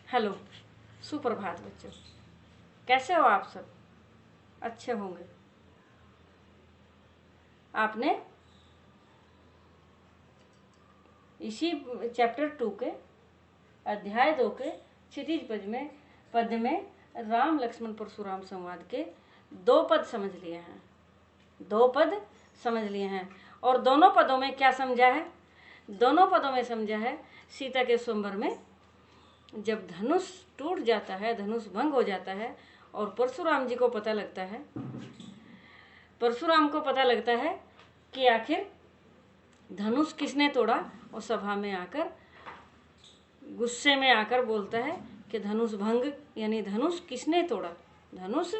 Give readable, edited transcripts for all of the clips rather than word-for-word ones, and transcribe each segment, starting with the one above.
Hello, सुप्रभात बच्चों। कैसे हो आप सब? अच्छे होंगे। आपने इसी चैप्टर 2 के अध्याय 2 के क्षितिज पद में राम लक्ष्मण परशुराम संवाद के 2 पद समझ लिए हैं। 2 पद समझ लिए हैं और दोनों पदों में क्या समझा है? दोनों पदों में समझा है सीता के स्वयंवर में जब धनुष टूट जाता है, धनुष भंग हो जाता है और परशुराम जी को पता लगता है, परशुराम को पता लगता है कि आखिर धनुष किसने तोड़ा, और सभा में आकर गुस्से में आकर बोलता है कि धनुष भंग यानी धनुष किसने तोड़ा, धनुष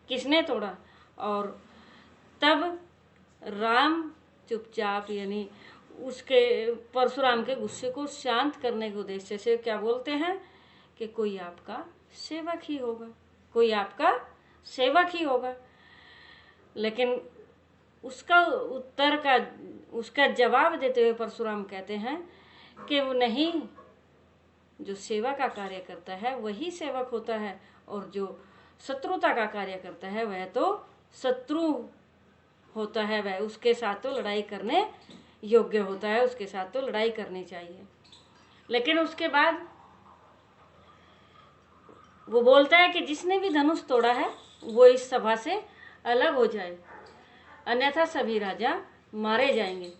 किसने तोड़ा। और तब राम चुपचाप यानी उसके परशुराम के गुस्से को शांत करने के उद्देश्य से क्या बोलते हैं कि कोई आपका सेवक ही होगा, कोई आपका सेवक ही होगा। लेकिन उसका जवाब देते हुए परशुराम कहते हैं कि वो नहीं, जो सेवा का कार्य करता है वही सेवक होता है और जो शत्रुता का कार्य करता है वह तो शत्रु होता है, वह उसके साथ तो लड़ाई करने योग्य होता है, उसके साथ तो लड़ाई करनी चाहिए। लेकिन उसके बाद वो बोलता है कि जिसने भी धनुष तोड़ा है वो इस सभा से अलग हो जाए, अन्यथा सभी राजा मारे जाएंगे।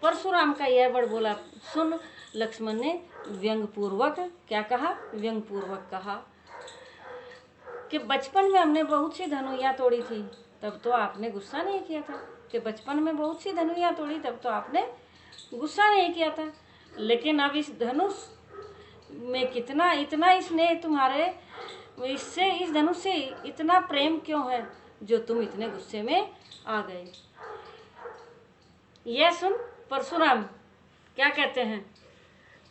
परशुराम का यह वर्ण बोला सुन लक्ष्मण ने व्यंग्यपूर्वक क्या कहा? व्यंग्यपूर्वक कहा कि बचपन में हमने बहुत सी धनुइयाँ तोड़ी थी, तब तो आपने गुस्सा नहीं किया था। कि बचपन में बहुत सी धनुइयाँ तोड़ी, तब तो आपने गुस्सा नहीं किया था। लेकिन अब इस धनुष में कितना इतना स्नेह तुम्हारे, इससे इस धनुष से इतना प्रेम क्यों है जो तुम इतने गुस्से में आ गए? यह सुन परशुराम क्या कहते हैं?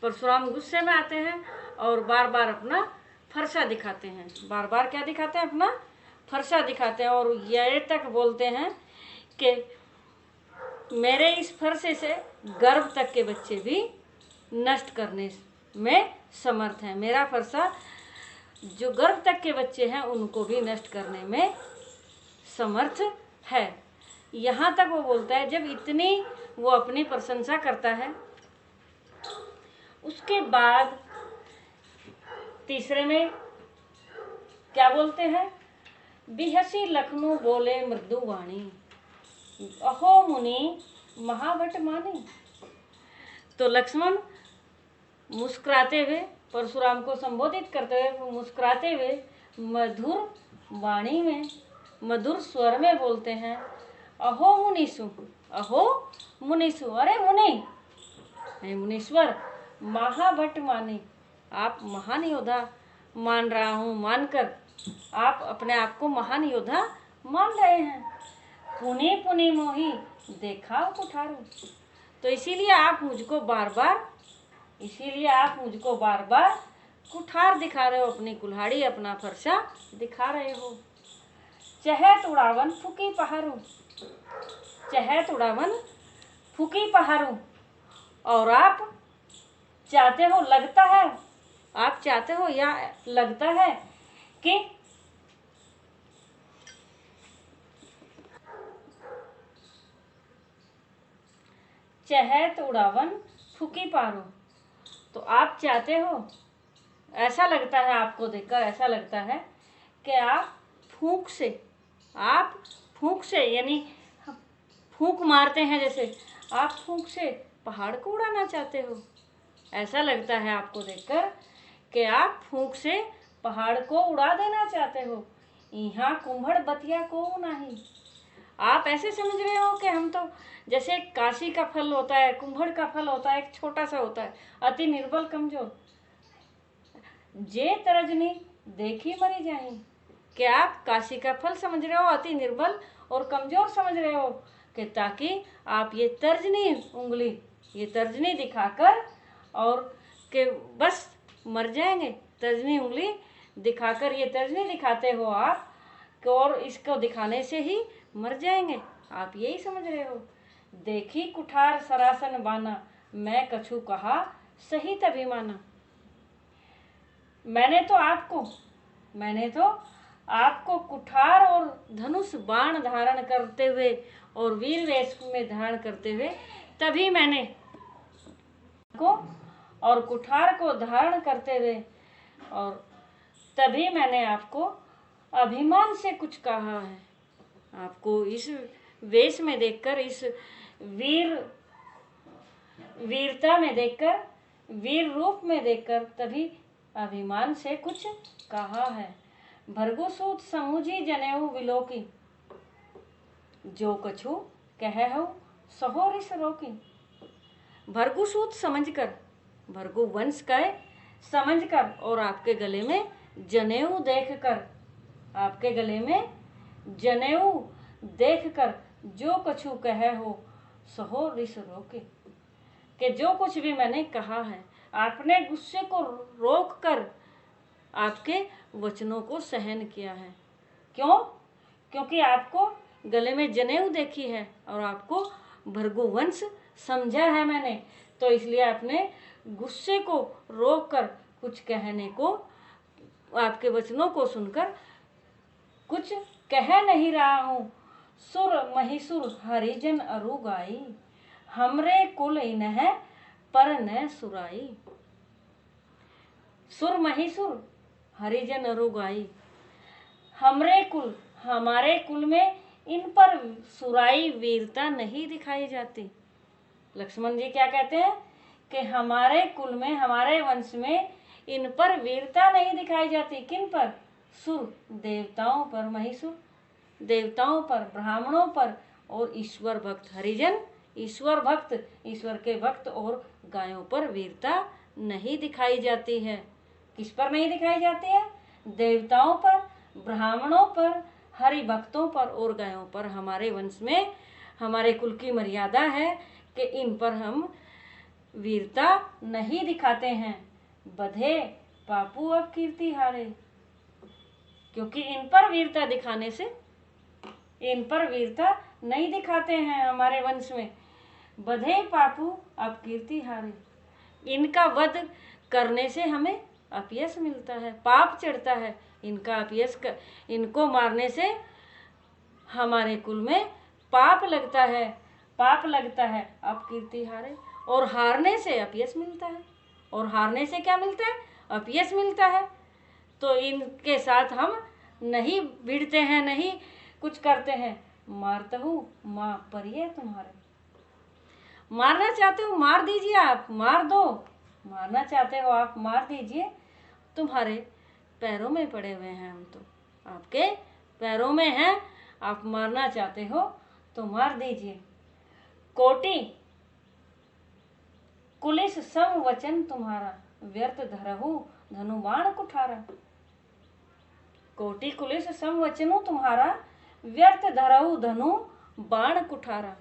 परशुराम गुस्से में आते हैं और बार बार अपना फरसा दिखाते हैं। बार बार क्या दिखाते हैं? अपना फरसा दिखाते हैं और यह तक बोलते हैं कि मेरे इस फरसे से गर्भ तक के बच्चे भी नष्ट करने में समर्थ हैं। मेरा फरसा जो गर्भ तक के बच्चे हैं उनको भी नष्ट करने में समर्थ है। यहाँ तक वो बोलता है। जब इतनी वो अपनी प्रशंसा करता है, उसके बाद तीसरे में क्या बोलते हैं? बिहसी लखनऊ बोले मृदु वाणी, अहो मुनि महाभट मानी। तो लक्ष्मण मुस्कुराते हुए परशुराम को संबोधित करते हुए मुस्कुराते हुए मधुर वाणी में, मधुर स्वर में बोलते हैं, अहो मुनीसु, अहो मुनीसु, अरे मुनि, हे मुनीश्वर, महाभट मानी, आप महान योद्धा मान रहा हूँ, मानकर आप अपने आप को महान योद्धा मान रहे हैं। पुनि पुनि मोही देखा कुठारू, तो इसीलिए आप मुझको बार बार कुठार दिखा रहे हो, अपनी कुल्हाड़ी अपना फरसा दिखा रहे हो। चहत उड़ावन फूकी पहाड़ू, चहत उड़ावन फूकी पहाड़ू, और आप चाहते हो, लगता है, आप चाहते हो या लगता है कि चहत उड़ावन फूकी पारो, तो आप चाहते हो, ऐसा लगता है, आपको देखकर ऐसा लगता है कि आप फूंक से यानी फूंक मारते हैं, जैसे आप फूंक से पहाड़ को उड़ाना चाहते हो। ऐसा लगता है आपको देखकर कि आप फूंक से पहाड़ को उड़ा देना चाहते हो। यहाँ कुम्भड़ बतिया को नहीं, आप ऐसे समझ रहे हो कि हम तो जैसे काशी का फल होता है, कुम्भड़ का फल होता है, एक छोटा सा होता है, अति निर्बल कमजोर, जे तरजनी देखी मरी जाही। कि आप काशी का फल समझ रहे हो, अति निर्बल और कमजोर समझ रहे हो, कि ताकि आप ये तर्जनी उंगली, ये तर्जनी दिखाकर और कि बस मर जाएंगे। तर्जनी उंगली दिखाकर, ये तर्जनी दिखाते हो आप, और इसको दिखाने से ही मर जाएंगे, आप यही समझ रहे हो। देखी कुठार सरासन बाना, मैं कछु कहा सही तभी माना। मैंने तो आपको कुठार और धनुष बाण धारण करते हुए और वीर वेश में धारण करते हुए तभी मैंने को और कुठार को धारण करते हुए और तभी मैंने आपको अभिमान से कुछ कहा है। आपको इस वेश में देखकर, इस वीरता में देखकर, वीर रूप में देखकर तभी अभिमान से कुछ कहा है। भृगुसूत समूझी जनेऊ विलोकी, जो कछु कह हो सहो रिस रोकी। भृगुसूत समझकर, भृगु वंश का समझकर और आपके गले में जनेऊ देखकर, आपके गले में जनेऊ देखकर जो कछु कह हो सहो रिस रोके, कि जो कुछ भी मैंने कहा है आपने गुस्से को रोक कर आपके वचनों को सहन किया है। क्यों? क्योंकि आपको गले में जनेऊ देखी है और आपको भृगुवंश समझा है मैंने, तो इसलिए आपने गुस्से को रोक कर कुछ कहने को, आपके वचनों को सुनकर कुछ कह नहीं रहा हूँ। सुर महिसुर हरिजन अरु गाई, हमरे कुल इन्ह पर न सुराई। सुर महिसुर हरिजन अरु गाई, हमरे कुल, हमारे कुल में इन पर सुराई वीरता नहीं दिखाई जाती। लक्ष्मण जी क्या कहते हैं कि हमारे कुल में, हमारे वंश में इन पर वीरता नहीं दिखाई जाती। किन पर? सुर, देवताओं पर, महिसुर देवताओं पर, ब्राह्मणों पर और ईश्वर भक्त। हरिजन ईश्वर भक्त, ईश्वर के भक्त और गायों पर वीरता नहीं दिखाई जाती है। किस पर नहीं दिखाई जाती है? देवताओं पर, ब्राह्मणों पर, हरि भक्तों पर और गायों पर। हमारे वंश में, हमारे कुल की मर्यादा है कि इन पर हम वीरता नहीं दिखाते हैं। बधे पापू अब कीर्ति हारे, क्योंकि इन पर वीरता दिखाने से, इन पर वीरता नहीं दिखाते हैं हमारे वंश में। बधे पापू अब कीर्ति हारे, इनका वध करने से हमें अपयश मिलता है, पाप चढ़ता है। इनका अपयश कर, इनको मारने से हमारे कुल में पाप लगता है, पाप लगता है। अब कीर्ति हारे, और हारने से अपयश मिलता है। और हारने से क्या मिलता है? अपयश मिलता है। तो इनके साथ हम नहीं भिड़ते हैं, नहीं कुछ करते हैं। मारता हूँ माँ परिये तुम्हारे, मारना चाहते हो मार दीजिए, आप मार दो। मारना चाहते हो आप मार दीजिए, तुम्हारे पैरों में पड़े हुए हैं हम, तो आपके पैरों में हैं। आप मारना चाहते हो तो मार दीजिए। कोटि कुलिस सम वचन तुम्हारा, व्यर्थ धरहु धनुबाण कुठारा। कोटि कुलिस सम वचनु तुम्हारा, व्यर्थ धरहु धनु बाण कुठारा।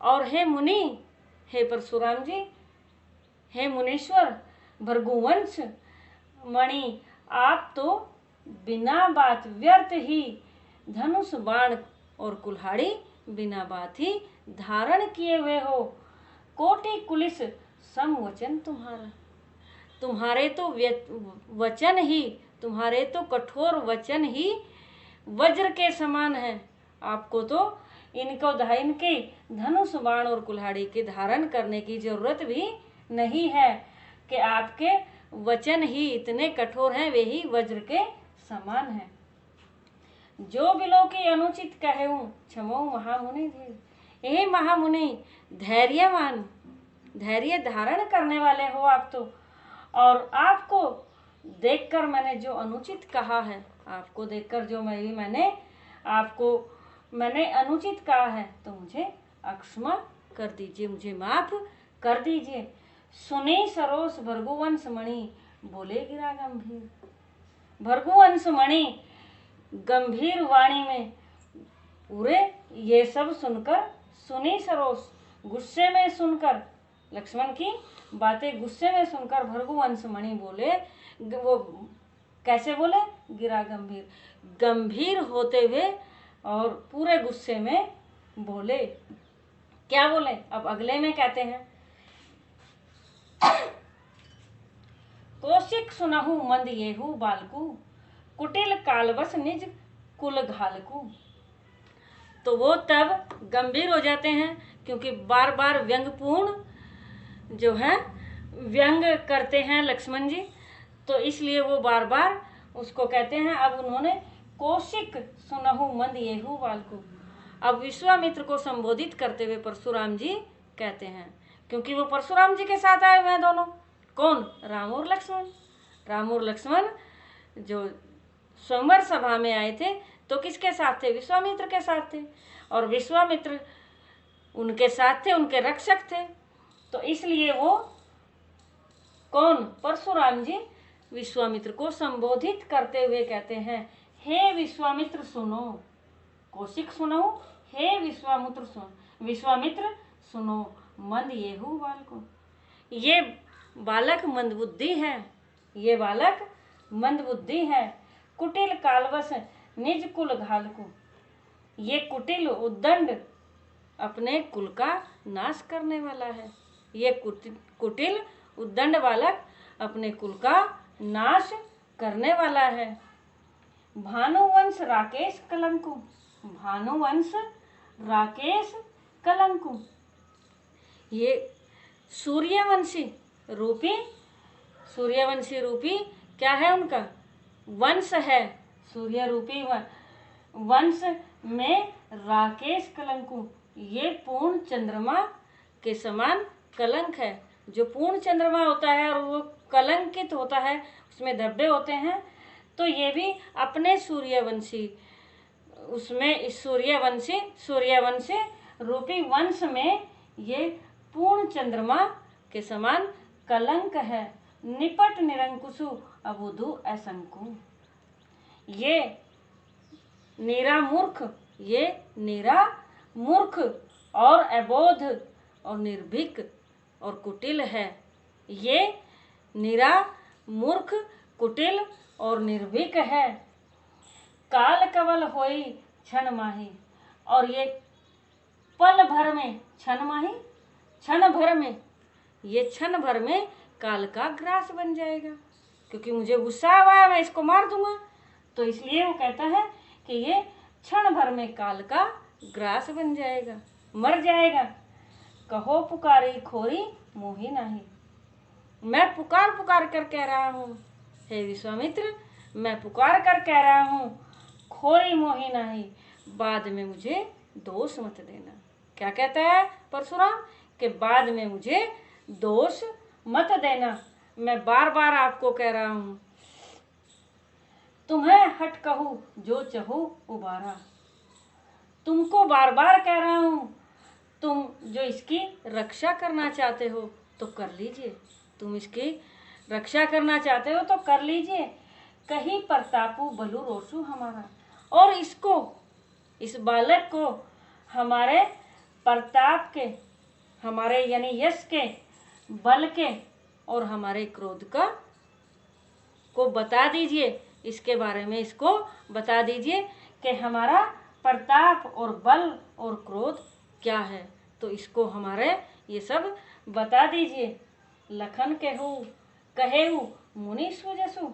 और हे मुनि, हे परशुराम जी, हे मुनीश्वर, भृगुवंश मणि, आप तो बिना बात व्यर्थ ही धनुष बाण और कुल्हाड़ी बिना बात ही धारण किए हुए हो। कोटि कुलिस सम वचन तुम्हारा, तुम्हारे तो वचन ही, तुम्हारे तो कठोर वचन ही वज्र के समान है। आपको तो इनके धनुष बाण और कुल्हाड़ी के धारण करने की जरूरत भी नहीं है, कि आपके वचन ही इतने कठोर हैं, वे ही वज्र के समान हैं। जो बिलो की अनुचित कहूँ क्षमो महामुनि धीर। यही महामुनि धैर्यवान, धैर्य धारण करने वाले हो आप तो। और आपको देखकर मैंने जो अनुचित कहा है, आपको देखकर जो मैंने अनुचित कहा है, तो मुझे अक्षमा कर दीजिए, मुझे माफ कर दीजिए। सुनी सरोस भृगुवंश मणि, बोले गिरा गंभीर। भृगुवंश मणि गंभीर वाणी में पूरे ये सब सुनकर, सुनी सरोस गुस्से में सुनकर, लक्ष्मण की बातें गुस्से में सुनकर भृगुवंश मणि बोले। वो कैसे बोले? गिरा गंभीर, गंभीर होते हुए और पूरे गुस्से में बोले। क्या बोले? अब अगले में कहते हैं, को कौशिक सुनहु मंद येहू बालकू, कुटिल कालवश निज कुल घालकू। तो वो तब गंभीर हो जाते हैं, क्योंकि बार बार व्यंग्यपूर्ण जो है व्यंग करते हैं लक्ष्मण जी, तो इसलिए वो बार बार उसको कहते हैं। अब उन्होंने कौशिक सुनहु मंद येहू बालकू, अब विश्वामित्र को संबोधित करते हुए परशुराम जी कहते हैं, क्योंकि वो परशुराम जी के साथ आए हुए हैं दोनों। कौन? राम और लक्ष्मण। राम और लक्ष्मण जो स्वयंवर सभा में आए थे तो किसके साथ थे? विश्वामित्र के साथ थे, और विश्वामित्र उनके साथ थे, उनके रक्षक थे। तो इसलिए वो कौन? परशुराम जी विश्वामित्र को संबोधित करते हुए कहते हैं, हे विश्वामित्र सुनो, कौशिक सुनो, हे विश्वामित्र सुनो, मंद येहू बालको, ये बालक मंदबुद्धि है, ये बालक मंदबुद्धि है। कुटिल कालवश निज कुल घालकू, ये कुटिल उद्दंड अपने कुल का नाश करने वाला है। ये कुटिल उद्दंड बालक अपने कुल का नाश करने वाला है। भानुवंश राकेश कलंकु, भानुवंश राकेश कलंकु, ये सूर्यवंशी रूपी क्या है? उनका वंश है। सूर्य रूपी वंश में राकेश कलंकु, ये पूर्ण चंद्रमा के समान कलंक है। जो पूर्ण चंद्रमा होता है और वो कलंकित होता है, उसमें धब्बे होते हैं, तो ये भी अपने सूर्यवंशी उसमें इस सूर्यवंशी रूपी वंश में ये पूर्ण चंद्रमा के समान कलंक है। निपट निरंकुशु अबुधु असंकु, ये निरा मूर्ख और अबोध और निर्भीक और कुटिल है। ये निरा मूर्ख, कुटिल और निर्भीक है। काल कवल होई क्षण माही, और ये पल भर में, क्षण भर में काल का ग्रास बन जाएगा, क्योंकि मुझे गुस्सा आया, मैं इसको मार दूंगा। तो इसलिए वो कहता है कि ये क्षण भर में काल का ग्रास बन जाएगा, मर जाएगा। कहो पुकारी खोरी मोही नहीं, मैं पुकार कर कह रहा हूँ, हे विश्वामित्र, मैं पुकार कर कह रहा हूँ, खोरी मोही नहीं, बाद में मुझे दोष मत देना। क्या कहता है परशुराम? कि बाद में मुझे दोष मत देना। मैं बार बार आपको कह रहा हूँ, तुम्हें हट कहूँ जो चहू उबारा, तुमको बार बार कह रहा हूँ, तुम जो इसकी रक्षा करना चाहते हो तो कर लीजिए, तुम इसकी रक्षा करना चाहते हो तो कर लीजिए। कहीं प्रतापु बलु रोसु हमारा, और इसको, इस बालक को हमारे प्रताप के, हमारे यानी यश के, बल के और हमारे क्रोध का को बता दीजिए, इसके बारे में इसको बता दीजिए कि हमारा प्रताप और बल और क्रोध क्या है, तो इसको हमारे ये सब बता दीजिए। लखन कहेहु मुनि सुजसु,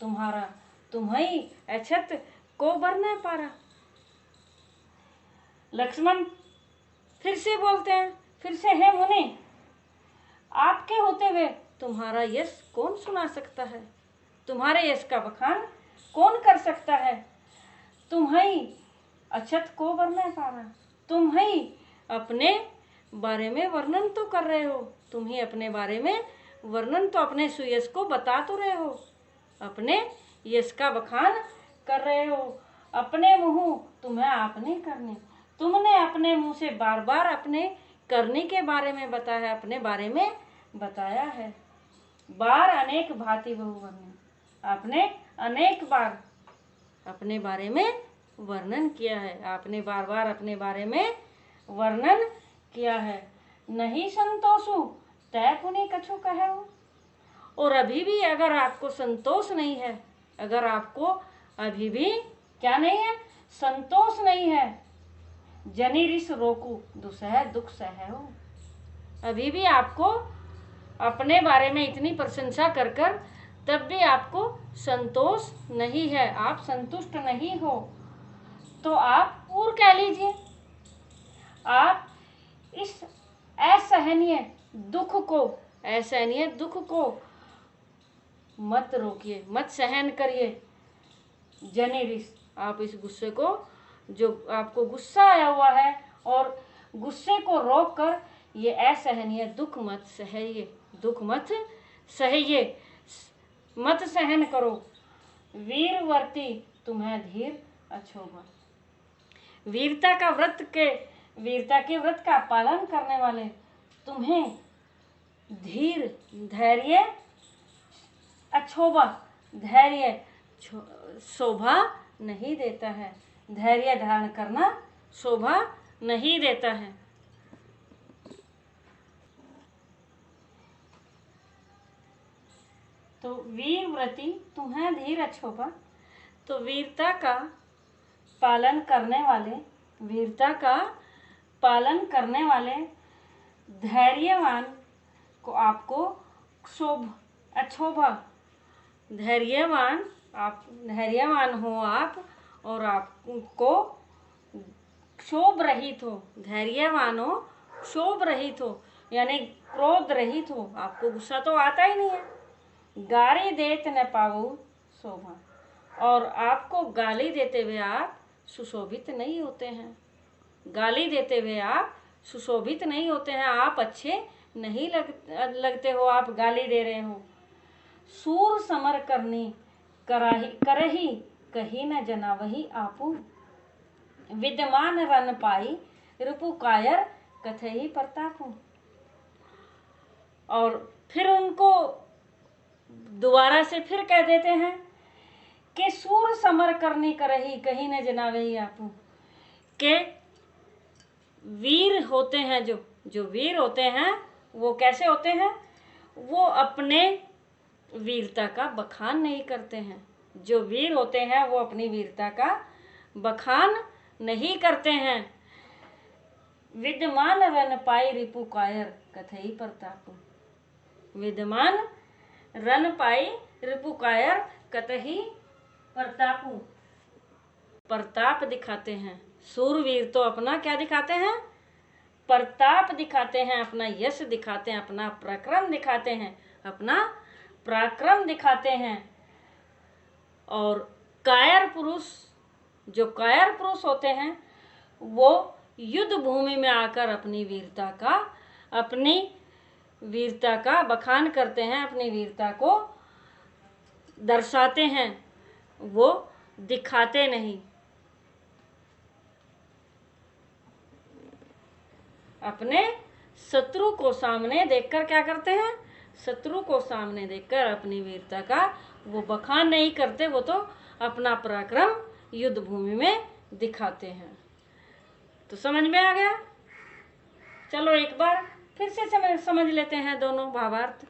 तुम्हारा तुम्हें अछत को बर न पारा। लक्ष्मण फिर से बोलते हैं, फिर से, हे मुनि, आपके होते हुए तुम्हारा यश कौन सुना सकता है, तुम्हारे यश का बखान कौन कर सकता है। तुम्हें अछत को बर न पारा, तुम ही अपने बारे में वर्णन तो कर रहे हो, तुम ही अपने बारे में वर्णन तो अपने सुयश को बता तो रहे हो, अपने यश का बखान कर रहे हो। अपने मुँह तुम्हें आपने करने, तुमने अपने मुंह से बार बार अपने करने के बारे में बताया, अपने बारे में बताया है। बार अनेक भांति बहुवर्णन, आपने अनेक बार अपने बारे में वर्णन किया है, आपने बार बार अपने बारे में वर्णन किया है। नहीं संतोषु तय पुनि कछु कहेउ, और अभी भी अगर आपको संतोष नहीं है, अगर आपको अभी भी क्या नहीं है, संतोष नहीं है, जनि रिस रोकू दुसह दुख सहु, अभी भी आपको अपने बारे में इतनी प्रशंसा कर कर तब भी आपको संतोष नहीं है, आप संतुष्ट नहीं हो, तो आप और कह लीजिए। आप इस असहनीय दुख को मत रोकिए, मत सहन करिए। जनेरिस, आप इस गुस्से को, जो आपको गुस्सा आया हुआ है, और गुस्से को रोक कर ये असहनीय दुख मत सहिए, मत सहन करो। वीरवर्ती तुम्हें धीर अछोभा। वीरता के व्रत का पालन करने वाले तुम्हें धैर्य अछोभा, धैर्य शोभा नहीं देता है। धैर्य धारण करना शोभा नहीं देता है। तो वीरव्रती तुम्हें धीर अछोभा। तो वीरता का पालन करने वाले धैर्यवान को आपको अछोभा, धैर्यवान हो आप, और आपको क्षोभ रहित हो, धैर्यवान हो, क्षोभ रहित हो, यानी क्रोध रहित हो, आपको गुस्सा तो आता ही नहीं है। गाली देत न पाओ शोभा, और आपको गाली देते हुए आप सुशोभित नहीं होते हैं। गाली देते हुए आप सुशोभित नहीं होते हैं, आप अच्छे नहीं लगते हो, आप गाली दे रहे हो। सूर समर करही कही न जना वही आपू, विद्यमान रन पाई रिपु कायर कथई प्रतापू। और फिर उनको दोबारा से फिर कह देते हैं कि सूर समर करनी करही कहीं न जना वही आपू, के वीर होते हैं, जो वीर होते हैं वो कैसे होते हैं, वो अपने वीरता का बखान नहीं करते हैं। जो वीर होते हैं वो अपनी वीरता का बखान नहीं करते हैं। विद्यमान रन पाई रिपु कायर कथई प्रतापू, विद्यमान रन पाई रिपु कायर कतही प्रतापू, प्रताप दिखाते हैं। सूरवीर तो अपना क्या दिखाते हैं, प्रताप दिखाते हैं, अपना यश दिखाते हैं, अपना पराक्रम दिखाते हैं। और कायर पुरुष होते हैं, वो युद्ध भूमि में आकर अपनी वीरता का बखान करते हैं, अपनी वीरता को दर्शाते हैं, वो दिखाते नहीं। अपने शत्रु को सामने देखकर क्या करते हैं, शत्रु को सामने देखकर अपनी वीरता का वो बखान नहीं करते, वो तो अपना पराक्रम युद्ध भूमि में दिखाते हैं। तो समझ में आ गया। चलो एक बार फिर से समझ लेते हैं दोनों भावार्थ,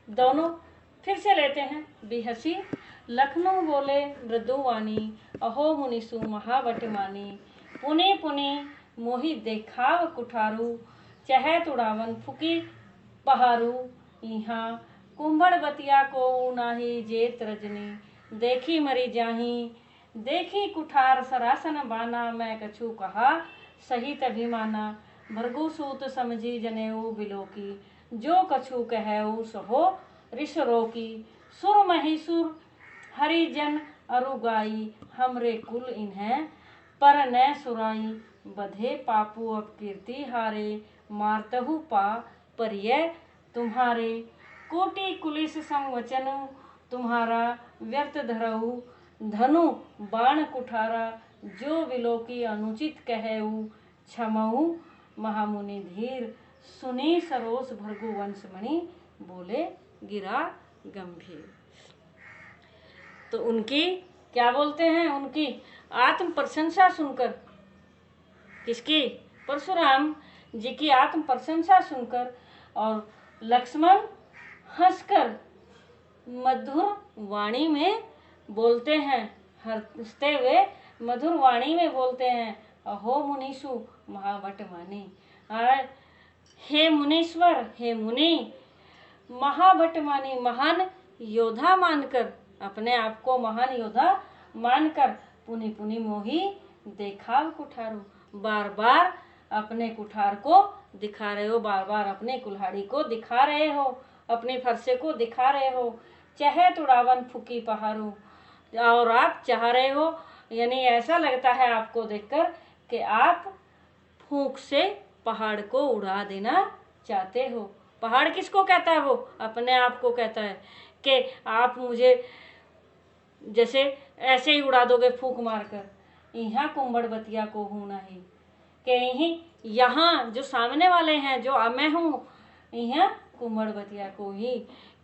दोनों फिर से लेते हैं। बिहसी लखनऊ बोले मृदुवाणी, अहो मुनिसु महावटमानी, पुने पुने मोहि देखाव कुठारू, चह तुड़ावन फुकी पहारू, यहाँ कुंभड़ बतिया को नाही जेत रजनी, देखी मरी जाही देखी कुठार सरासन बाना, मैं कछु कहा सहित अभिमाना, भृगु सूत समझी जनेऊ बिलोकी, जो कछु कहऊ सहो ऋष रोकी, सुर महिसुर हरिजन अरुगाई, हमरे कुल इन्हें पर न सुराई, बधे पापू अब कीर्ति हारे, मारतहु पा परिय तुम्हारे, कोटि कुलिस संवचनु तुम्हारा, व्यर्थ धरऊ धनु बाण कुठारा, जो विलोकी अनुचित कहऊ, क्षमऊ महामुनि धीर, सुनी सरोस भृगु वंशमणि, बोले गिरा गंभीर। तो उनकी क्या बोलते हैं, उनकी आत्म प्रशंसा सुनकर, किसकी, परशुराम जी की आत्म प्रशंसा सुनकर, और लक्ष्मण हंसकर मधुर वाणी में बोलते हैं, हंसते हुए मधुर वाणी में बोलते हैं, अहो मुनीषु महावटमानी, हे मुनीश्वर, हे मुनि, महावटमानी महान योद्धा मानकर, अपने आप को महान योद्धा मानकर पुनि पुनि मोही देखाव कुठारो, बार बार अपने कुठार को दिखा रहे हो, बार बार अपने कुल्हाड़ी को दिखा रहे हो, अपने फरसे को दिखा रहे हो। चाहे तुड़ावन फूकी पहाड़ों, और आप चाह रहे हो, यानी ऐसा लगता है आपको देखकर कि आप फूंक से पहाड़ को उड़ा देना चाहते हो। पहाड़ किसको कहता है? वो अपने आप को कहता है कि आप मुझे जैसे ऐसे ही उड़ा दोगे फूंक मारकर। यहाँ कुंभड़बतिया को हूँ नहीं, कि यहीं यहाँ जो सामने वाले हैं, जो मैं हूँ, यहाँ कुंभड़बतिया को ही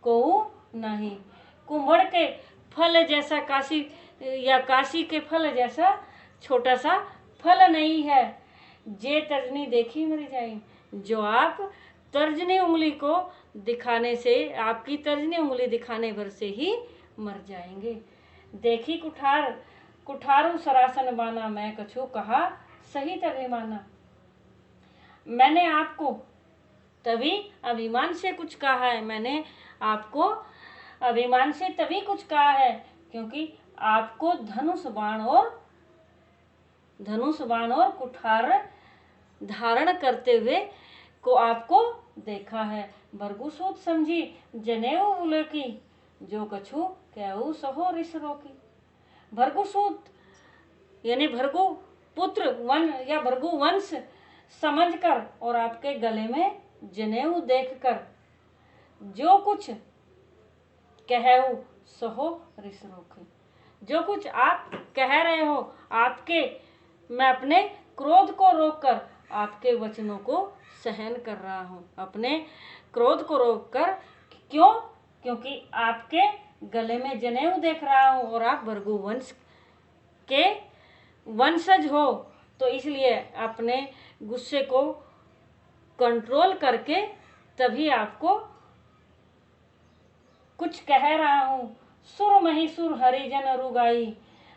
को नहीं। कुंभड़ के फल जैसा काशी, या काशी के फल जैसा छोटा सा फल नहीं है। जे तर्जनी देखी मर जाए, जो आप तर्जनी उंगली को दिखाने से, आपकी तर्जनी उंगली दिखाने भर से ही मर जाएंगे। देखी कुठार कुठारू सरासन बाना, मैं कछु कहा सही तभी माना। मैंने आपको तभी अभिमान से कुछ कहा है, मैंने आपको अभिमान से तभी कुछ कहा है क्योंकि आपको धनुष बाण और कुठार धारण करते हुए को आपको देखा है। भृगु सूत समझी जनेऊ बोले की, जो कछु कहू सहो ऋष रोकी। भृगु सूत यानी भृगु पुत्र वन या भृगु वंश समझकर और आपके गले में जनेऊ देखकर जो कुछ कहू सहो ऋष रोकी। जो कुछ आप कह रहे हो, आपके मैं अपने क्रोध को रोककर आपके वचनों को सहन कर रहा हूँ। अपने क्रोध को रोककर, क्यों? क्योंकि आपके गले में जनेऊ देख रहा हूँ और आप भृगु वंश के वंशज हो, तो इसलिए अपने गुस्से को कंट्रोल करके तभी आपको कुछ कह रहा हूँ। सुर मही सुर हरिजन रुगाई,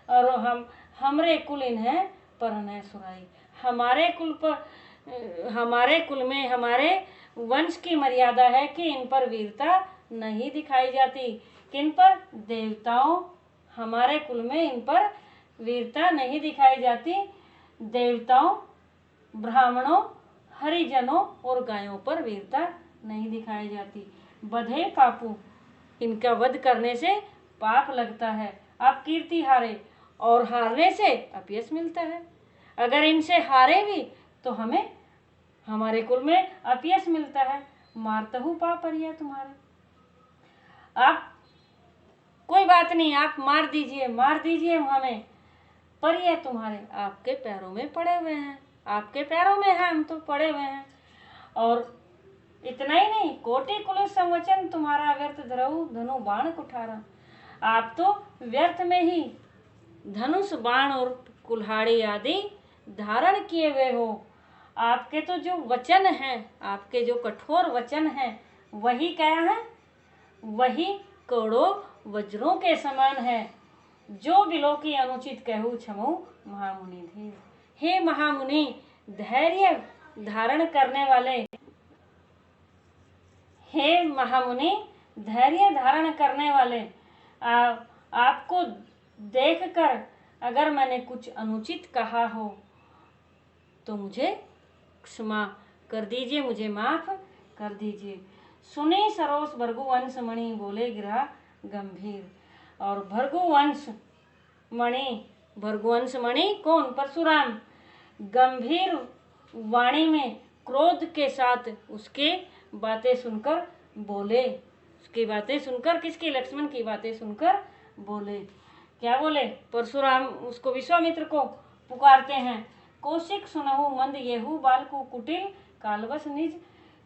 और हमरे कुल इन्हें पर न सुराई। हमारे कुल में हमारे वंश की मर्यादा है कि इन पर वीरता नहीं दिखाई जाती। किन पर? देवताओं। हमारे कुल में इन पर वीरता नहीं दिखाई जाती। देवताओं, ब्राह्मणों, हरिजनों और गायों पर वीरता नहीं दिखाई जाती। बधे पापू, इनका वध करने से पाप लगता है। आप कीर्ति हारे, और हारने से अपयश मिलता है। अगर इनसे हारे भी तो हमें हमारे कुल में अपयश मिलता है। मारता हूँ पाप परिया तुम्हारे। आप कोई बात नहीं, आप मार दीजिए हमें, पर यह तुम्हारे आपके पैरों में पड़े हुए हैं। आपके पैरों में है, हम तो पड़े हुए हैं। और इतना ही नहीं, कोटि कुल संवचन तुम्हारा व्यर्थ धरऊ धनु बाण कुठारा। आप तो व्यर्थ में ही धनुष बाण और कुल्हाड़ी आदि धारण किए हुए हो। आपके तो जो वचन हैं, आपके जो कठोर वचन हैं, वही क्या है? वही करोड़ों वज्रों के समान है। जो बिलो की अनुचित कहूँ क्षमो महामुनि धीर। हे महामुनि, धैर्य धारण करने वाले, हे महामुनि धैर्य धारण करने वाले, आपको देखकर अगर मैंने कुछ अनुचित कहा हो तो मुझे क्षमा कर दीजिए, मुझे माफ कर दीजिए। सुने सरोस भृगुवंश मणि, बोले गिरा गंभीर। और भृगुवंश मणि कौन? परशुराम। गंभीर वाणी में क्रोध के साथ उसके बातें सुनकर बोले। उसकी बातें सुनकर, किसकी? लक्ष्मण की बातें सुनकर बोले। क्या बोले? परशुराम उसको, विश्वामित्र को पुकारते हैं। कौशिक सुनहु मंद येहू बालकु, कुटिल कालवश निज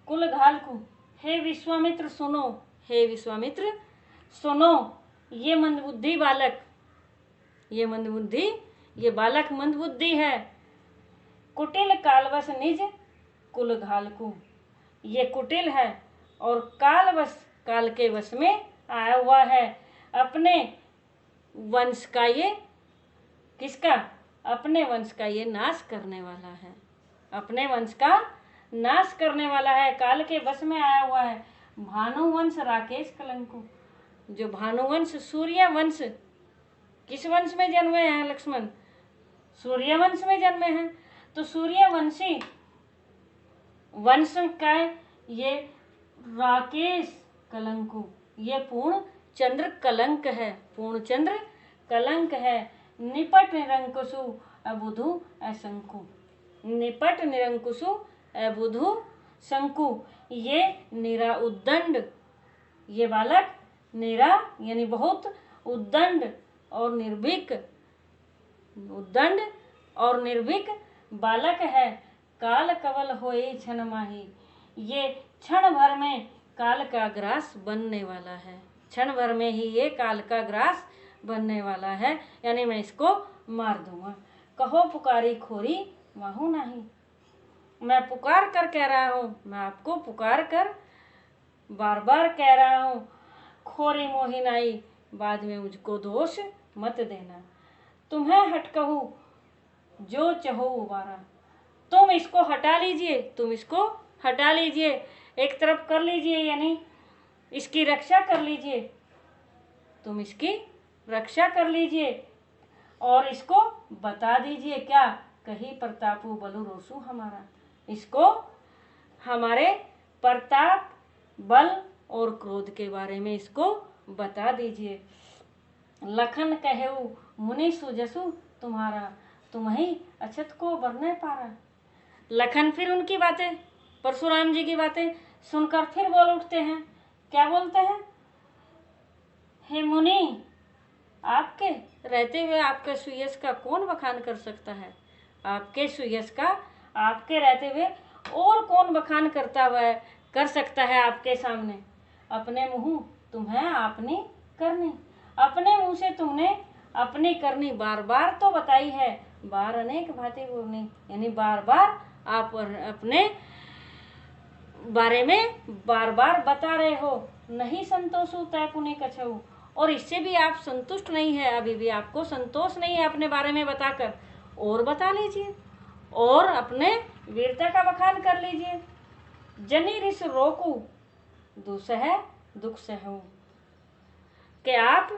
कुल घालकु। हे विश्वामित्र सुनो, हे विश्वामित्र सुनो, ये मंदबुद्धि बालक, ये बालक मंदबुद्धि है। कुटिल कालवश निज कुल घालकु, ये कुटिल है और काल के वश में आया हुआ है। अपने वंश का ये, किसका? अपने वंश का ये नाश करने वाला है। अपने वंश का नाश करने वाला है, काल के वश में आया हुआ है। भानुवंश राकेश कलंकु, जो भानुवंश सूर्यवंश, किस वंश में जन्मे हैं लक्ष्मण? सूर्यवंश में जन्मे हैं। तो सूर्यवंशी वंश का ये राकेश कलंकु, ये पूर्ण चंद्र कलंक है, पूर्ण चंद्र कलंक है। निपट निरंकुशु अबुधु असंकु, निपट निरंकुशु अबुधु शंकु, ये निरा उद्दंड, ये बालक निरा यानी बहुत उद्दंड और निर्भीक, उद्दंड और निर्भीक बालक है। काल कवल होए क्षण माही, ये क्षण भर में काल का ग्रास बनने वाला है, क्षण भर में ही ये काल का ग्रास बनने वाला है, यानी मैं इसको मार दूंगा। कहो पुकारी खोरी माहू नहीं, मैं पुकार कर कह रहा हूँ, मैं आपको पुकार कर बार बार कह रहा हूँ, खोरी मोही नाई, बाद में मुझको दोष मत देना। तुम्हें हट कहूँ जो चहो उबारा, तुम इसको हटा लीजिए, तुम इसको हटा लीजिए, एक तरफ कर लीजिए, यानी इसकी रक्षा कर लीजिए, तुम इसकी रक्षा कर लीजिए और इसको बता दीजिए क्या, कहीं प्रतापु बलु रोसु हमारा, इसको हमारे प्रताप बल और क्रोध के बारे में इसको बता दीजिए। लखन कहेऊ मुनि सुजसु तुम्हारा, तुम ही अछत को बरने पारा। लखन फिर उनकी बातें, परशुराम जी की बातें सुनकर फिर बोल उठते हैं। क्या बोलते हैं? हे मुनि, आपके रहते हुए आपके सुयश का कौन बखान कर सकता है? आपके सुयश का आपके रहते हुए और कौन बखान करता हुआ है, कर सकता है आपके सामने? अपने मुँह तुम्हें आपने करनी, अपने मुँह से तुमने अपनी करनी बार बार तो बताई है, बार अनेक भांति बोलनी, यानी बार बार आप अपने बारे में बार बार बता रहे हो। नहीं संतोषु तय पुनि कछऊ, और इससे भी आप संतुष्ट नहीं है, अभी भी आपको संतोष नहीं है अपने बारे में बताकर, और बता लीजिए और अपने वीरता का बखान कर लीजिए। जनी रिस रोकू दुसह दुख सहू, कि आप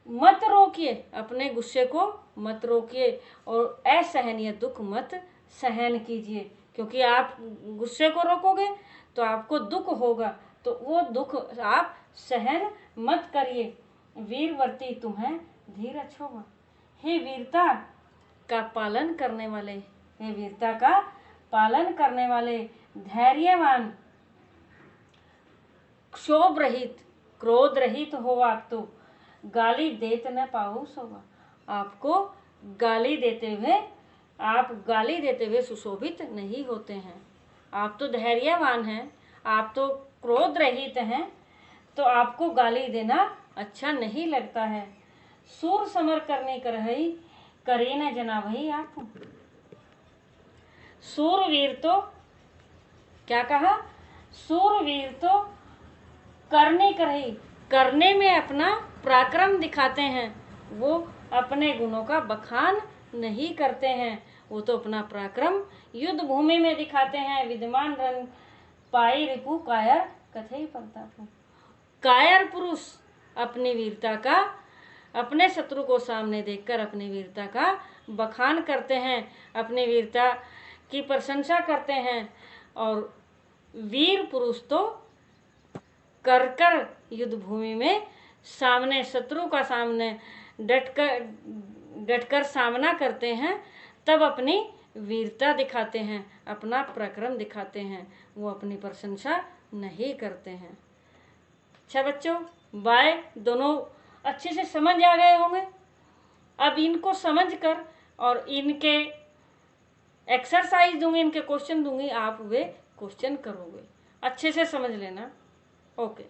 मत रोकिए, अपने गुस्से को मत रोकिए और असहनीय दुख मत सहन कीजिए, क्योंकि आप गुस्से को रोकोगे तो आपको दुख होगा, तो वो दुख आप सहन मत करिए। वीरवर्ती तुम्हें धीर अच्छोगा, हे वीरता का पालन करने वाले, हे वीरता का पालन करने वाले, धैर्यवान, क्षोभ रहित, क्रोध रहित हो आप तो, गाली देत न पाओ सोवा, आपको गाली देते हुए, आप गाली देते हुए सुशोभित नहीं होते हैं। आप तो धैर्यवान हैं, आप तो क्रोध रहित हैं, तो आपको गाली देना अच्छा नहीं लगता है। सूर समर करने करहई करे न जना भई आप, सूरवीर तो क्या कहा? सूरवीर तो करने करहई, करने में अपना पराक्रम दिखाते हैं, वो अपने गुणों का बखान नहीं करते हैं, वो तो अपना पराक्रम युद्ध भूमि में दिखाते हैं। विद्यमान रंग पाई रिपु कायर कथई प्रतापु, कायर पुरुष अपनी वीरता का, अपने शत्रु को सामने देखकर अपनी वीरता का बखान करते हैं, अपनी वीरता की प्रशंसा करते हैं। और वीर पुरुष तो कर कर युद्ध भूमि में सामने शत्रु का सामने डटकर सामना करते हैं, तब अपनी वीरता दिखाते हैं, अपना पराक्रम दिखाते हैं, वो अपनी प्रशंसा नहीं करते हैं। अच्छा बच्चों, बाय, दोनों अच्छे से समझ आ गए होंगे। अब इनको समझकर और इनके एक्सरसाइज दूंगी, इनके क्वेश्चन दूंगी, आप वे क्वेश्चन करोगे, अच्छे से समझ लेना। ओके।